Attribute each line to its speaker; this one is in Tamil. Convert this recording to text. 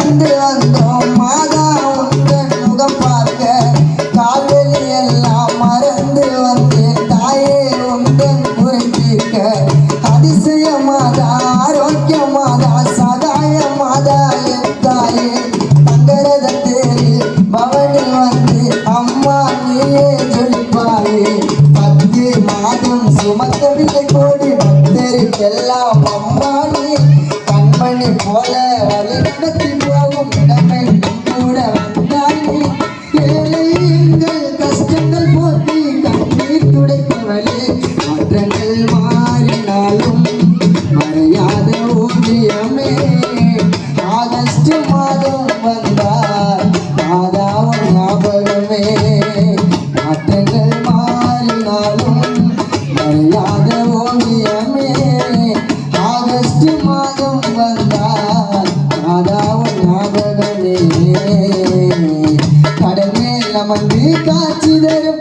Speaker 1: நடந்து வந்தோம் மாதா உங்கள் முகம் பார்க்க கால்வெளி எல்லாம் மறந்து வந்தேன் தாயே உங்கள் புரிஞ்சிக்க அதிசய மாதா ஆரோக்கிய மாதா சகாய மாதா என் தாயே தங்கரத தேரில் பவனி வந்து அம்மா நீயே ஜொலிப்பாயே 10 மாதம் சுமக்கவில்லை கோடி பக்தருக்கெல்லாம் அம்மா நீ கண்மணி போல வழி நடத்தி போகும் இடமை கூட வந்தாயே ஏழை எங்கள் கஷ்டங்கள் போக்கி கண்ணீர் துடைப்பவளே மாற்றங்கள் மாறினாலும் மறையாத ஓவியமே ஆகஸ்ட் மாதம் வந்தார் மாதாவும் ஞாபகமே மாற்றங்கள் மாறினாலும் மறையாத ஓவியமே ஆகஸ்ட் மாதம் வந்தார் மாதாவும் ஞாபகமே கடல் மேல் அமர்ந்து காட்சி தரும்